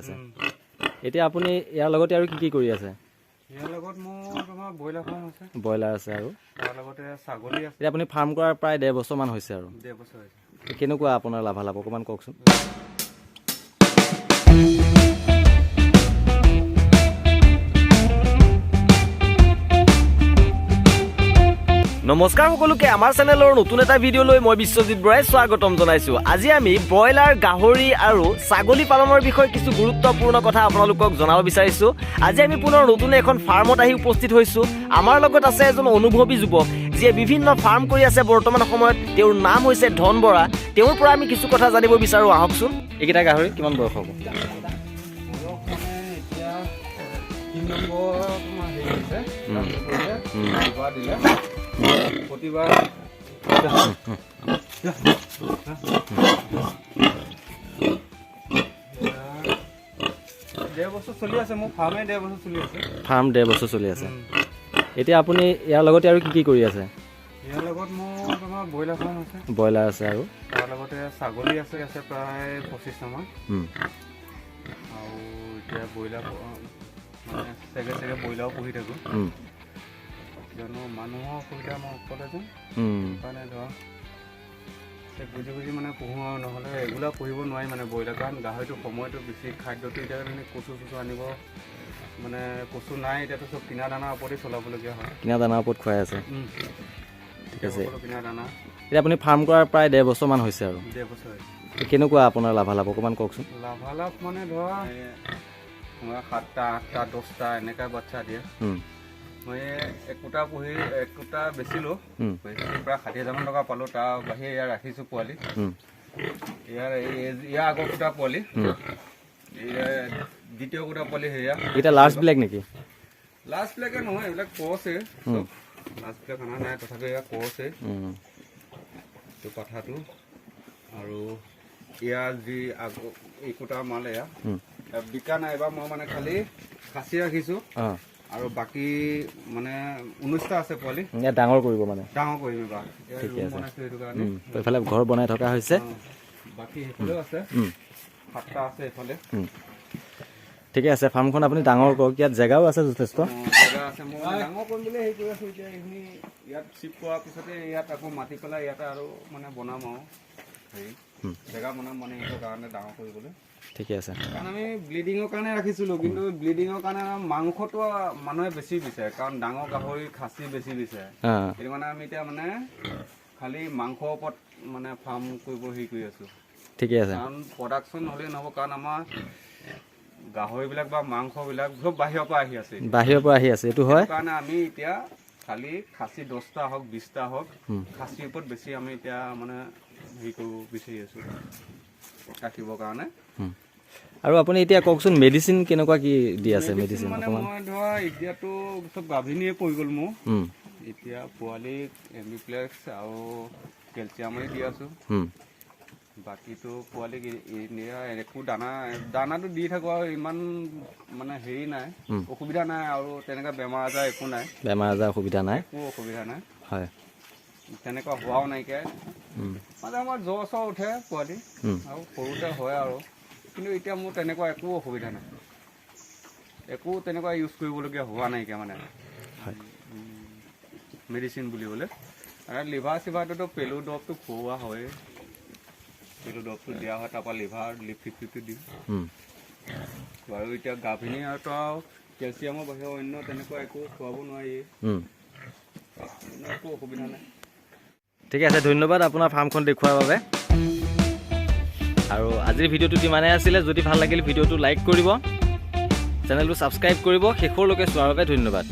আছে এতিয়া আপুনি ইয়াৰ লগতে আৰু কি কৰি আছে ইয়াৰ লগত মোৰ তোমাৰ ব্ৰইলাৰ ফাৰ্ম আছে ব্ৰইলাৰ আছে আৰু তাৰ লগতে ছাগলী আছে এতিয়া আপুনি ফাৰ্ম কৰাৰ প্ৰায় 1.5 বছৰ মান হৈছে আৰু 1.5 বছৰ হৈছে কেনেকুৱা আপোনাৰ লাভালাভ অকমান কওকচোন নমস্কাৰ সকলোকে আমাৰ চেনেলৰ নতুন এটা ভিডিঅ' লৈ মই বিশ্বজিত বৰাই স্বাগতম জনাইছো আজি আমি ব্ৰইলাৰ গাহৰি আৰু ছাগলী পালনৰ বিষয়ে কিছু গুৰুত্বপূৰ্ণ কথা আপোনালোকক জনাব বিচাৰিছো আজি আমি পুনৰ নতুন এখন ফাৰ্মত আহি উপস্থিত হৈছো আমাৰ লগত আছে এজন অনুভৱী যুৱক যিয়ে বিভিন্ন ফাৰ্ম কৰি আছে বৰ্তমান সময়ত তেওঁৰ নাম হৈছে ধন বৰা তেওঁৰ পৰা আমি কিছু কথা জানিব বিচাৰো আহকচোন এইকেইটা গাহৰি কিমান বয়স হ'ব এতিয়া 3 নম্বৰ তোমাৰ হেৰি আছে এবাৰ দিলে প্ৰতিবাৰ 1.5 বছৰ চলি আছে মোৰ ফাৰ্মে 1.5 বছৰ চলি আছে ফাৰ্ম 1.5 বছৰ চলি আছে এতিয়া আপুনি ইয়াৰ লগতে আৰু কি কৰি আছে ইয়াৰ লগত মোৰ তোমাৰ ব্ৰইলাৰ ফাৰ্ম আছে ব্ৰইলাৰ আছে আৰু তাৰ লগতে ছাগলী আছে প্ৰায় 25টা মান আৰু এতিয়া ব্ৰইলাৰ মানে চেগে ব্ৰইলাৰো পুহি থাকোঁ কিয়নো মানুহৰ অসুবিধা মই অকলে যাওঁ সেইকাৰণে ধৰা বুজি মানে পুহোঁ আৰু নহ'লে ৰেগুলাৰ পুহিব নোৱাৰি মানে ব্ৰইলাৰ কাৰণ গাহৰিটো সময়টো বেছি খাদ্যটো এতিয়া মানে কচু আনিব মানে কচু নাই এতিয়াতো চব কিনা দানাৰ ওপৰতে চলাবলগীয়া হয় কিনা দানাৰ ওপৰত খুৱাই আছে ঠিক আছে কিনা দানা এতিয়া আপুনি ফাৰ্ম কৰাৰ প্ৰায় 1.5 বছৰ মান হৈছে আৰু 1.5 বছৰ হৈছে কেনেকুৱা আপোনাৰ লাভালাভ অকণমান কওকচোন লাভালাভ মানে ধৰা 7টা 8টা 10টা এনেকুৱা বাচ্চা দিয়ে মই একোটা পুহি একোটা বেচিলোঁ প্ৰায় 60,000 মান টকা পালোঁ তাৰ বাহিৰে ইয়াৰ ৰাখিছোঁ পোৱালি ইয়াৰ আগৰ কোটা পোৱালি দ্বিতীয় কোটা পোৱালি সেয়া এতিয়া লাষ্ট ব্লেক নেকি লাষ্ট ব্লেকে নহয় এইবিলাক কছে লাষ্ট ব্লেক অনা নাই তথাপি এয়া কছে এইটো পাঠাটো আৰু ইয়াৰ যি আগৰ এই কোটা মাল এয়া বিকা নাই এবাৰ মই মানে খালি খাচী ৰাখিছোঁ আৰু বাকী মানে 19টা আছে পোৱালি ডাঙৰ কৰিব মানে ডাঙৰ কৰিম এবাৰ বনাইছোঁ সেইটো কাৰণে এইফালে ঘৰ বনাই থকা হৈছে বাকী সেইফালেও আছে 7টা আছে এইফালে ঠিকে আছে ফাৰ্মখন আপুনি ডাঙৰ কৰক ইয়াত জেগাও আছে যথেষ্ট জেগা আছে মই ডাঙৰ কৰিম বুলি হেৰি কৰি আছোঁ এতিয়া এইখিনি ইয়াত শ্বিফ্ট কৰাৰ পিছতে ইয়াত আকৌ মাতি পেলাই ইয়াতে আৰু মানে বনাম আৰু হেৰি জেগা বনাম মানে সেইটো কাৰণে ডাঙৰ কৰিবলৈ ঠিকে আছে কাৰণ আমি ব্লিডিঙৰ কাৰণে ৰাখিছিলোঁ কিন্তু ব্লিডিঙৰ কাৰণে মাংসটো মানুহে বেছি বিচাৰে কাৰণ ডাঙৰ গাহৰি খাচী বেছি বিচাৰে সেইটো কাৰণে আমি এতিয়া মানে খালি মাংসৰ ওপৰত মানে ফাৰ্ম কৰিব হেৰি কৰি আছোঁ ঠিকে আছে কাৰণ প্ৰডাকশ্যন হ'লেই নহ'ব কাৰণ আমাৰ গাহৰিবিলাক বা মাংসবিলাক চব বাহিৰৰ পৰা আহি আছে এইটো হয় কাৰণে আমি এতিয়া খালি খাচী 10টা হওক 20টা হওক খাচীৰ ওপৰত বেছি আমি এতিয়া মানে হেৰি কৰিব বিচাৰি আছোঁ ৰাখিবৰ কাৰণে আৰু আপুনি এতিয়া কওকচোন মেডিচিন কেনেকুৱা কি দি আছে মেডিচিন মানে মই ধৰা এতিয়াতো চব গাভিনীয়ে পৰি গ'ল মোৰ এতিয়া পোৱালিক এমিপ্লেক্স আৰু কেলছিয়ামেই দি আছোঁ বাকীটো পোৱালিক একো দানাটো দি থাকোঁ আৰু ইমান মানে হেৰি নাই অসুবিধা নাই আৰু তেনেকুৱা বেমাৰ আজাৰ একো নাই অসুবিধা নাই একো অসুবিধা নাই হয় তেনেকুৱা হোৱাও নাইকিয়া মাজে আমাৰ জ্বৰ চৰ উঠে পোৱালি আৰু সৰুতে হয় আৰু কিন্তু এতিয়া মোৰ তেনেকুৱা একো অসুবিধা নাই একো তেনেকুৱা ইউজ কৰিবলগীয়া হোৱা নাইকিয়া মানে মেডিচিন বুলিবলৈ আৰু লিভাৰ চিভাৰটোতো পেলু দৰৱটো খুওৱা হয়েই পেলু দৰৱটো দিয়া হয় তাৰপৰা লিভাৰ লিপ 50 দিওঁ বাৰু এতিয়া গাভিনী আৰু কেলছিয়ামৰ বাহিৰে অন্য তেনেকুৱা একো খুৱাব নোৱাৰি একো অসুবিধা নাই ঠিকে আছে ধন্যবাদ আপোনাৰ ফাৰ্মখন দেখুওৱাৰ বাবে আৰু আজিৰ ভিডিঅ'টো ইমানেই আছিলে যদি ভাল লাগিল ভিডিঅ'টো লাইক কৰিব চেনেলটো ছাবস্ক্ৰাইব কৰিব শেষলৈকে চোৱাৰ বাবে ধন্যবাদ